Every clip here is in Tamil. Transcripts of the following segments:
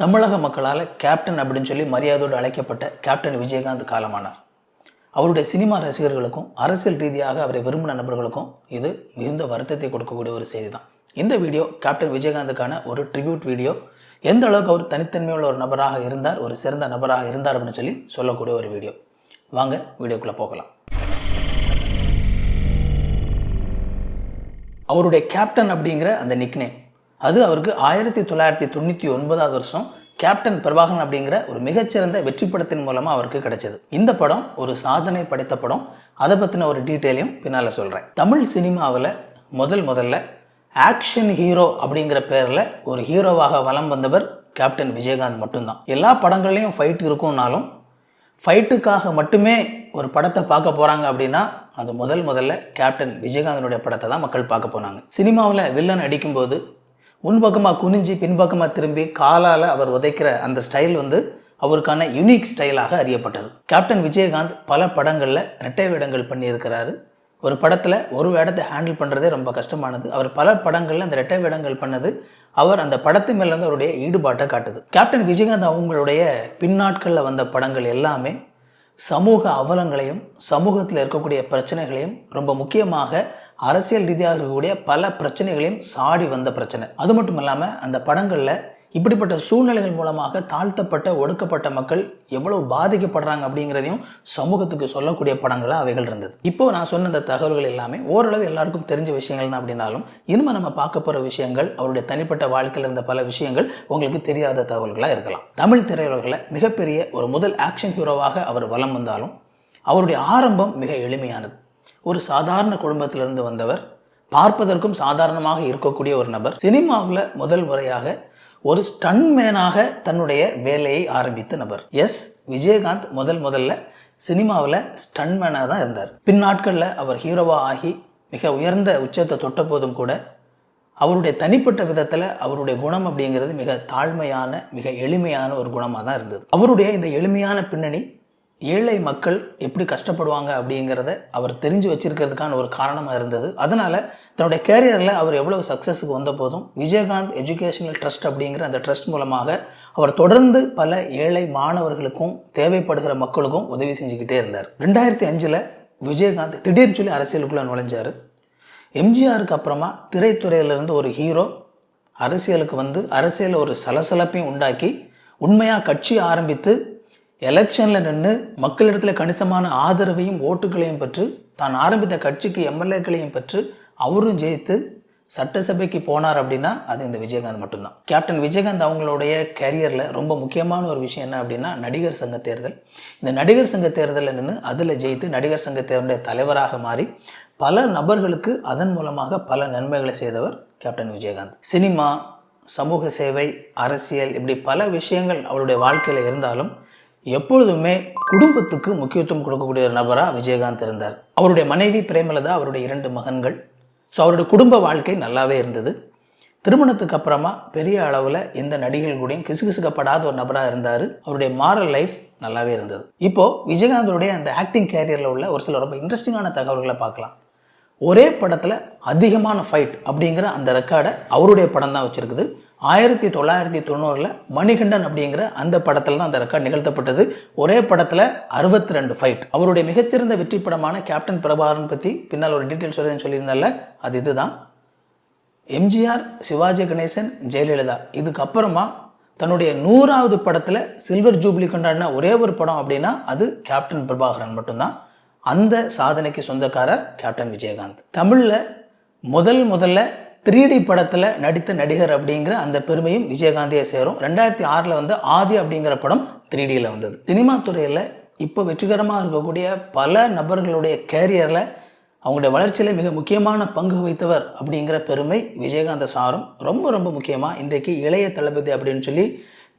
தமிழக மக்களால் கேப்டன் அப்படின்னு சொல்லி மரியாதையோடு அழைக்கப்பட்ட கேப்டன் விஜயகாந்த் காலமானார். அவருடைய சினிமா ரசிகர்களுக்கும் அரசியல் ரீதியாக அவரை விரும்பின நபர்களுக்கும் இது மிகுந்த வருத்தத்தை கொடுக்கக்கூடிய ஒரு செய்தி தான். இந்த வீடியோ கேப்டன் விஜயகாந்துக்கான ஒரு ட்ரிபியூட் வீடியோ. எந்த அளவுக்கு அவர் தனித்தன்மையுள்ள ஒரு நபராக இருந்தார், ஒரு சிறந்த நபராக இருந்தார் அப்படின்னு சொல்லி சொல்லக்கூடிய ஒரு வீடியோ. வாங்க வீடியோக்குள்ளே போகலாம். அவருடைய கேப்டன் அப்படிங்கிற அந்த நிக்நேம் அது அவருக்கு 1999 வருஷம் கேப்டன் பிரபாகரன் அப்படிங்கிற ஒரு மிகச்சிறந்த வெற்றி படத்தின் மூலமாக அவருக்கு கிடைச்சது. இந்த படம் ஒரு சாதனை படைத்த படம். அதை பற்றின ஒரு டீட்டெயிலையும் பின்னால் சொல்கிறேன். தமிழ் சினிமாவில் முதல்ல ஆக்ஷன் ஹீரோ அப்படிங்கிற பேரில் ஒரு ஹீரோவாக வலம் வந்தவர் கேப்டன் விஜயகாந்த் மட்டும்தான். எல்லா படங்கள்லையும் ஃபைட் இருக்கும்னாலும் ஃபைட்டுக்காக மட்டுமே ஒரு படத்தை பார்க்க போகிறாங்க அப்படின்னா அது முதல்ல கேப்டன் விஜயகாந்தனுடைய படத்தை தான் மக்கள் பார்க்க போனாங்க. சினிமாவில் வில்லன் அடிக்கும்போது முன்பக்கமாக குனிஞ்சி பின்பக்கமாக திரும்பி காலால் அவர் உதைக்கிற அந்த ஸ்டைல் அவருக்கான யூனிக் ஸ்டைலாக அறியப்பட்டது. கேப்டன் விஜயகாந்த் பல படங்களில் இரட்டை வேடங்கள் பண்ணியிருக்கிறாரு. ஒரு படத்தில் ஒரு வேடத்தை ஹேண்டில் பண்ணுறதே ரொம்ப கஷ்டமானது. அவர் பல படங்களில் அந்த இரட்டை வேடங்கள் பண்ணது அவர் அந்த படத்து மேலே அவருடைய ஈடுபாட்டை காட்டுது. கேப்டன் விஜயகாந்த் அவங்களுடைய பின்னாட்களில் வந்த படங்கள் எல்லாமே சமூக அவலங்களையும் சமூகத்தில் இருக்கக்கூடிய பிரச்சனைகளையும் ரொம்ப முக்கியமாக அரசியல் ரீதியாக இருக்கக்கூடிய பல பிரச்சனைகளையும் சாடி வந்த பிரச்சனை. அது மட்டும் இல்லாமல் அந்த படங்களில் இப்படிப்பட்ட சூழ்நிலைகள் மூலமாக தாழ்த்தப்பட்ட ஒடுக்கப்பட்ட மக்கள் எவ்வளவு பாதிக்கப்படுறாங்க அப்படிங்கிறதையும் சமூகத்துக்கு சொல்லக்கூடிய படங்களாக அவைகள் இருந்தது. இப்போ நான் சொன்ன இந்த தகவல்கள் எல்லாமே ஓரளவு எல்லாருக்கும் தெரிஞ்ச விஷயங்கள் தான். அப்படின்னாலும் இனிமேல் நம்ம பார்க்க போகிற விஷயங்கள் அவருடைய தனிப்பட்ட வாழ்க்கையில் இருந்த பல விஷயங்கள் உங்களுக்கு தெரியாத தகவல்களாக இருக்கலாம். தமிழ் திரையுலகில் மிகப்பெரிய ஒரு முதல் ஆக்ஷன் ஹீரோவாக அவர் வலம் வந்தாலும் அவருடைய ஆரம்பம் மிக எளிமையானது. ஒரு சாதாரண குடும்பத்திலிருந்து வந்தவர், பார்ப்பதற்கும் சாதாரணமாக இருக்கக்கூடிய ஒரு நபர். சினிமாவில் முதல் முறையாக ஒரு ஸ்டன்மேனாக தன்னுடைய வேலையை ஆரம்பித்த நபர். விஜயகாந்த் முதல்ல சினிமாவில் ஸ்டன்மேனாக தான் இருந்தார். பின்னாட்களில் அவர் ஹீரோவாக ஆகி மிக உயர்ந்த உச்சத்தை தொட்ட போதும் கூட அவருடைய தனிப்பட்ட விதத்தில் அவருடைய குணம் அப்படிங்கிறது மிக தாழ்மையான மிக எளிமையான ஒரு குணமாக தான் இருந்தது. அவருடைய இந்த எளிமையான பின்னணி ஏழை மக்கள் எப்படி கஷ்டப்படுவாங்க அப்படிங்கிறத அவர் தெரிஞ்சு வச்சிருக்கிறதுக்கான ஒரு காரணமாக இருந்தது. அதனால் தன்னுடைய கேரியரில் அவர் எவ்வளவு சக்ஸஸுக்கு வந்த போதும் விஜயகாந்த் எஜுகேஷனல் ட்ரஸ்ட் அப்படிங்கிற அந்த ட்ரஸ்ட் மூலமாக அவர் தொடர்ந்து பல ஏழை மாணவர்களுக்கும் தேவைப்படுகிற மக்களுக்கும் உதவி செஞ்சுக்கிட்டே இருந்தார். 2005 விஜயகாந்த் திடீர்னு சொல்லி அரசியலுக்குள்ளே நுழைஞ்சார். எம்ஜிஆருக்கு அப்புறமா திரைத்துறையிலிருந்து ஒரு ஹீரோ அரசியலுக்கு அரசியலில் ஒரு சலசலப்பையும் உண்டாக்கி உண்மையாக கட்சி ஆரம்பித்து எலெக்ஷனில் நின்று மக்களிடத்தில் கணிசமான ஆதரவையும் ஓட்டுகளையும் பெற்று தான் ஆரம்பித்த கட்சிக்கு எம்எல்ஏக்களையும் பெற்று அவரும் ஜெயித்து சட்டசபைக்கு போனார் அப்படின்னா அது இந்த விஜயகாந்த் மட்டும்தான். கேப்டன் விஜயகாந்த் அவங்களுடைய கேரியரில் ரொம்ப முக்கியமான ஒரு விஷயம் என்ன அப்படின்னா நடிகர் சங்க தேர்தல். இந்த நடிகர் சங்க தேர்தலில் நின்று அதில் ஜெயித்து நடிகர் சங்க தேர்தலுடைய தலைவராக மாறி பல நபர்களுக்கு அதன் மூலமாக பல நன்மைகளை செய்தவர் கேப்டன் விஜயகாந்த். சினிமா, சமூக சேவை, அரசியல் இப்படி பல விஷயங்கள் அவருடைய வாழ்க்கையில் இருந்தாலும் எப்பொழுதுமே குடும்பத்துக்கு முக்கியத்துவம் கொடுக்கக்கூடிய ஒரு நபராக விஜயகாந்த் இருந்தார். அவருடைய மனைவி பிரேமலதா, அவருடைய 2 மகன்கள். ஸோ அவருடைய குடும்ப வாழ்க்கை நல்லாவே இருந்தது. திருமணத்துக்கு அப்புறமா பெரிய அளவில் எந்த நடிகைகள் கூடயும் கிசுகிசுக்கப்படாத ஒரு நபராக இருந்தார். அவருடைய மாரல் லைஃப் நல்லாவே இருந்தது. இப்போது விஜயகாந்தோடைய அந்த ஆக்டிங் கேரியரில் உள்ள ஒரு சில ரொம்ப இன்ட்ரெஸ்டிங்கான தகவல்களை பார்க்கலாம். ஒரே படத்தில் அதிகமான ஃபைட் அப்படிங்கிற அந்த ரெக்கார்டை அவருடைய படம் தான் வச்சுருக்குது. 1990 மணிகண்டன் அப்படிங்கிற அந்த படத்தில் தான் அந்த ரெக்கார்ட் நிகழ்த்தப்பட்டது. ஒரே படத்தில் 62 ஃபைட். அவருடைய மிகச்சிறந்த வெற்றி படமான கேப்டன் பிரபாகரன் பற்றி பின்னால் ஒரு டீட்டெயில் சொல்லியிருந்தால அது இதுதான். எம்ஜிஆர், சிவாஜி கணேசன், ஜெயலலிதா இதுக்கப்புறமா தன்னுடைய 100வது படத்தில் சில்வர் ஜூப்ளி கொண்டாடின ஒரே ஒரு படம் அப்படின்னா அது கேப்டன் பிரபாகரன் மட்டும்தான். அந்த சாதனைக்கு சொந்தக்காரர் கேப்டன் விஜயகாந்த். தமிழில் முதல்ல 3D படத்தில் நடித்த நடிகர் அப்படிங்கிற அந்த பெருமையும் விஜயகாந்தியை சேரும். 2006 ஆதி அப்படிங்கிற படம் 3Dயில் வந்தது. சினிமா துறையில் இப்போ வெற்றிகரமாக இருக்கக்கூடிய பல நபர்களுடைய கேரியரில் அவங்களுடைய வளர்ச்சியில் மிக முக்கியமான பங்கு வகித்தவர் அப்படிங்கிற பெருமை விஜயகாந்த சாரும். ரொம்ப முக்கியமாக இன்றைக்கு இளைய தளபதி அப்படின்னு சொல்லி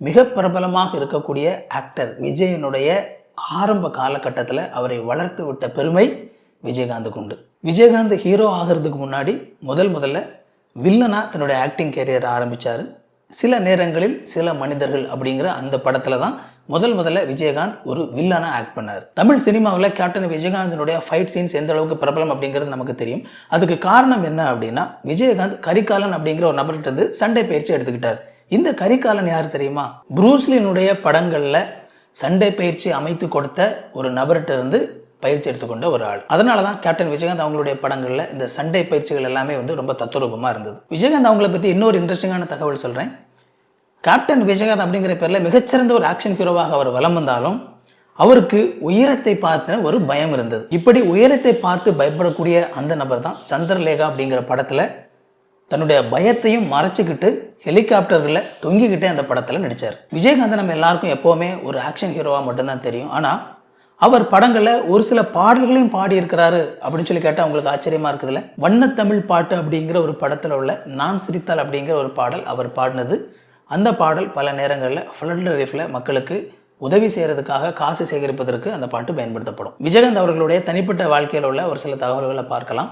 மிக பிரபலமாக இருக்கக்கூடிய ஆக்டர் விஜயனுடைய ஆரம்ப காலகட்டத்தில் அவரை வளர்த்து விட்ட பெருமை விஜயகாந்துக்கு உண்டு. விஜயகாந்த் ஹீரோ ஆகிறதுக்கு முன்னாடி முதல்ல வில்லனாக தன்னுடைய ஆக்டிங் கேரியர் ஆரம்பித்தார். சில நேரங்களில் சில மனிதர்கள் அப்படிங்கிற அந்த படத்தில் தான் முதல்ல விஜயகாந்த் ஒரு வில்லனாக ஆக்ட் பண்ணார். தமிழ் சினிமாவில் கேப்டன் விஜயகாந்தனுடைய ஃபைட் சீன்ஸ் எந்த அளவுக்கு பிரபலம் அப்படிங்கிறது நமக்கு தெரியும். அதுக்கு காரணம் என்ன அப்படின்னா விஜயகாந்த் கரிகாலன் அப்படிங்கிற ஒரு நபர்கிட்ட சண்டை பயிற்சி எடுத்துக்கிட்டார். இந்த கரிகாலன் யார் தெரியுமா? புரூஸ்லினுடைய படங்களில் சண்டை பயிற்சி அமைத்து கொடுத்த ஒரு நபர்கிட்ட இருந்து பயிற்சி எடுத்துக்கொண்ட ஒரு ஆள். அதனால தான் கேப்டன் விஜயகாந்த் அவங்களுடைய படங்களில் இந்த சண்டை பயிற்சிகள் எல்லாமே ரொம்ப தத்துரூபமாக இருந்தது. விஜயகாந்த் அவங்கள பற்றி இன்னொரு இன்ட்ரெஸ்டிங்கான தகவல் சொல்கிறேன். கேப்டன் விஜயகாந்த் அப்படிங்கிற பேரில் மிகச்சிறந்த ஒரு ஆக்ஷன் ஹீரோவாக அவர் வலம் வந்தாலும் அவருக்கு உயரத்தை பார்த்து ஒரு பயம் இருந்தது. இப்படி உயரத்தை பார்த்து பயப்படக்கூடிய அந்த நபர் தான் சந்திரலேகா அப்படிங்கிற படத்தில் தன்னுடைய பயத்தையும் மறைச்சிக்கிட்டு ஹெலிகாப்டர்களில் தொங்கிக்கிட்டே அந்த படத்தில் நடித்தார். விஜயகாந்த் நம்ம எல்லாருக்கும் எப்போவுமே ஒரு ஆக்ஷன் ஹீரோவாக மட்டும்தான் தெரியும். ஆனால் அவர் படங்களில் ஒரு சில பாடல்களையும் பாடியிருக்கிறாரு அப்படின்னு சொல்லி கேட்டால் உங்களுக்கு ஆச்சரியமாக இருக்குதுல்ல. வண்ணத்தமிழ் பாட்டு அப்படிங்கிற ஒரு படத்தில் உள்ள நான் சிரித்தால் அப்படிங்கிற ஒரு பாடல் அவர் பாடினது. அந்த பாடல் பல நேரங்களில் ஃப்ளட் ரிலீஃபில் மக்களுக்கு உதவி செய்கிறதுக்காக காசு சேகரிப்பதற்கு அந்த பாட்டு பயன்படுத்தப்படும். விஜயகாந்த் அவர்களுடைய தனிப்பட்ட வாழ்க்கையில் உள்ள ஒரு சில தகவல்களை பார்க்கலாம்.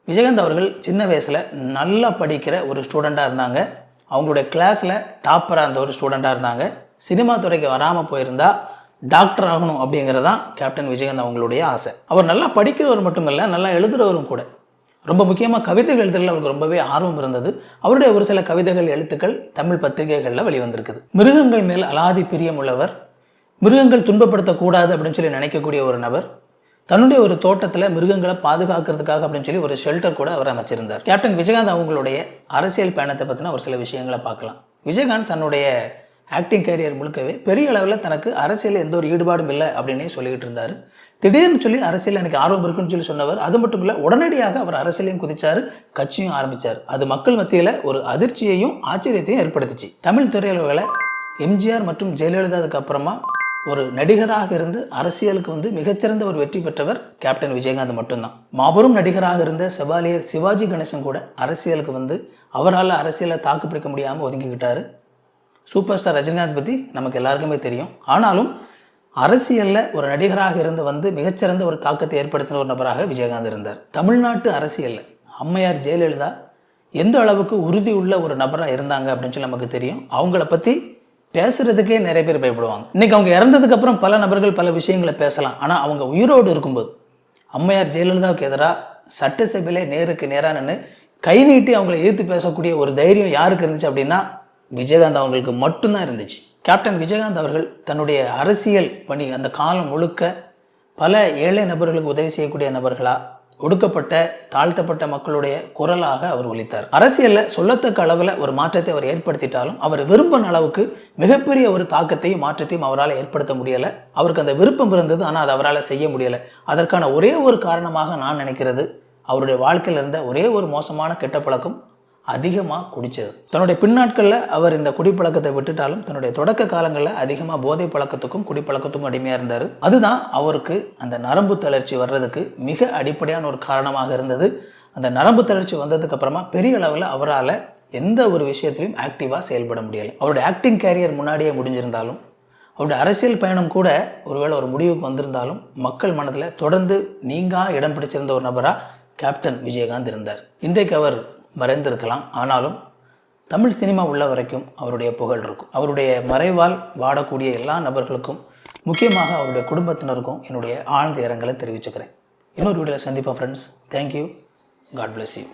விஜயகாந்த் அவர்கள் சின்ன வயசில் நல்லா படிக்கிற ஒரு ஸ்டூடெண்ட்டாக இருந்தாங்க. அவங்களுடைய கிளாஸில் டாப்பராக இருந்த ஒரு ஸ்டூடெண்ட்டாக இருந்தாங்க. சினிமா துறைக்கு வராமல் போயிருந்தா டாக்டர் ஆகணும் அப்படிங்கிறதான் கேப்டன் விஜயகாந்த் அவங்களுடைய ஆசை. அவர் நல்லா படிக்கிறவர் மட்டும் இல்லை, நல்லா எழுதுகிறவரும் கூட. ரொம்ப முக்கியமாக கவிதைகள் எழுத்துக்கள் அவருக்கு ரொம்பவே ஆர்வம் இருந்தது. அவருடைய ஒரு சில கவிதைகள் எழுத்துக்கள் தமிழ் பத்திரிகைகளில் வெளிவந்திருக்குது. மிருகங்கள் மேல் அலாதி பிரியம் உள்ளவர், மிருகங்கள் துன்பப்படுத்தக்கூடாது அப்படின்னு சொல்லி நினைக்கக்கூடிய ஒரு நபர். தன்னுடைய ஒரு தோட்டத்தில் மிருகங்களை பாதுகாக்கிறதுக்காக அப்படின்னு சொல்லி ஒரு ஷெல்டர் கூட அவர் அமைச்சிருந்தார். கேப்டன் விஜயகாந்த் அவங்களுடைய அரசியல் பயணத்தை பற்றின ஒரு சில விஷயங்களை பார்க்கலாம். விஜயகாந்த் தன்னுடைய ஆக்டிங் கேரியர் முழுக்கவே பெரிய அளவில் தனக்கு அரசியலில் எந்த ஒரு ஈடுபாடும் இல்லை அப்படின்னே சொல்லிக்கிட்டு இருந்தார். திடீர்னு சொல்லி அரசியல் எனக்கு ஆர்வம் இருக்குன்னு சொல்லி சொன்னவர் அது மட்டும் இல்லை, உடனடியாக அவர் அரசியலையும் குதிச்சார், கட்சியும் ஆரம்பித்தார். அது மக்கள் மத்தியில் ஒரு அதிர்ச்சியையும் ஆச்சரியத்தையும் ஏற்படுத்துச்சு. தமிழ் திரையுலகில் எம்ஜிஆர் மற்றும் ஜெயலலிதாவுக்கு அப்புறமா ஒரு நடிகராக இருந்து அரசியலுக்கு மிகச்சிறந்த ஒரு வெற்றி பெற்றவர் கேப்டன் விஜயகாந்த் மட்டும்தான். மாபெரும் நடிகராக இருந்த செவாலியர் சிவாஜி கணேசன் கூட அரசியலுக்கு அவரால் அரசியலை தாக்கு பிடிக்க முடியாமல் ஒதுங்கிக்கிட்டார். சூப்பர் ஸ்டார் ரஜினிகாந்த் பற்றி நமக்கு எல்லாருக்குமே தெரியும். ஆனாலும் அரசியலில் ஒரு நடிகராக இருந்து மிகச்சிறந்த ஒரு தாக்கத்தை ஏற்படுத்தின ஒரு நபராக விஜயகாந்த் இருந்தார். தமிழ்நாட்டு அரசியலில் அம்மையார் ஜெயலலிதா எந்த அளவுக்கு உறுதி உள்ள ஒரு நபராக இருந்தாங்க அப்படின்னு சொல்லி நமக்கு தெரியும். அவங்கள பற்றி பேசுகிறதுக்கே நிறைய பேர் பயப்படுவாங்க. இன்றைக்கி அவங்க இறந்ததுக்கு அப்புறம் பல நபர்கள் பல விஷயங்களை பேசலாம். ஆனால் அவங்க உயிரோடு இருக்கும்போது அம்மையார் ஜெயலலிதாவுக்கு எதிராக சட்டசபையிலே நேருக்கு நேராக நின்று கை நீட்டி அவங்களை எதிர்த்து பேசக்கூடிய ஒரு தைரியம் யாருக்கு இருந்துச்சு அப்படின்னா விஜயகாந்த் அவங்களுக்கு மட்டும்தான் இருந்துச்சு. கேப்டன் விஜயகாந்த் அவர்கள் தன்னுடைய அரசியல் பணி அந்த காலம் முழுக்க பல ஏழை நபர்களுக்கு உதவி செய்யக்கூடிய நபர்களாக, ஒடுக்கப்பட்ட தாழ்த்தப்பட்ட மக்களுடைய குரலாக அவர் ஒலித்தார். அரசியலில் சொல்லத்தக்க அளவில் ஒரு மாற்றத்தை அவர் ஏற்படுத்திட்டாலும் அவர் விரும்பின அளவுக்கு மிகப்பெரிய ஒரு தாக்கத்தையும் மாற்றத்தையும் அவரால் ஏற்படுத்த முடியலை. அவருக்கு அந்த விருப்பம் இருந்தது, ஆனால் அதை அவரால் செய்ய முடியலை. அதற்கான ஒரே ஒரு காரணமாக நான் நினைக்கிறது அவருடைய வாழ்க்கையில் இருந்த ஒரே ஒரு மோசமான கெட்ட பழக்கம், அதிகமாக குடித்தது. தன்னுடைய பின்னாட்களில் அவர் இந்த குடிப்பழக்கத்தை விட்டுட்டாலும் தன்னுடைய தொடக்க காலங்களில் அதிகமாக போதை பழக்கத்துக்கும் குடிப்பழக்கத்துக்கும் அடிமையாக இருந்தார். அதுதான் அவருக்கு அந்த நரம்பு தளர்ச்சி வர்றதுக்கு மிக அடிப்படையான ஒரு காரணமாக இருந்தது. அந்த நரம்பு தளர்ச்சி வந்ததுக்கு அப்புறமா பெரிய அளவில் அவரால் எந்த ஒரு விஷயத்திலையும் ஆக்டிவாக செயல்பட முடியலை. அவருடைய ஆக்டிங் கேரியர் முன்னாடியே முடிஞ்சிருந்தாலும் அவருடைய அரசியல் பயணம் கூட ஒருவேளை ஒரு முடிவுக்கு வந்திருந்தாலும் மக்கள் மனதில் தொடர்ந்து நீங்கா இடம் பிடிச்சிருந்த ஒரு நபராக கேப்டன் விஜயகாந்த் இருந்தார். இன்றைக்கு அவர் மறைந்திருக்கலாம், ஆனாலும் தமிழ் சினிமா உள்ள வரைக்கும் அவருடைய புகழ் இருக்கும். அவருடைய மறைவால் வாடக்கூடிய எல்லா நபர்களுக்கும், முக்கியமாக அவருடைய குடும்பத்தினருக்கும் என்னுடைய ஆழ்ந்த இரங்கலை தெரிவிச்சுக்கிறேன். இன்னொரு வீடியோவில் சந்திப்போம் friends. Thank you. God bless you.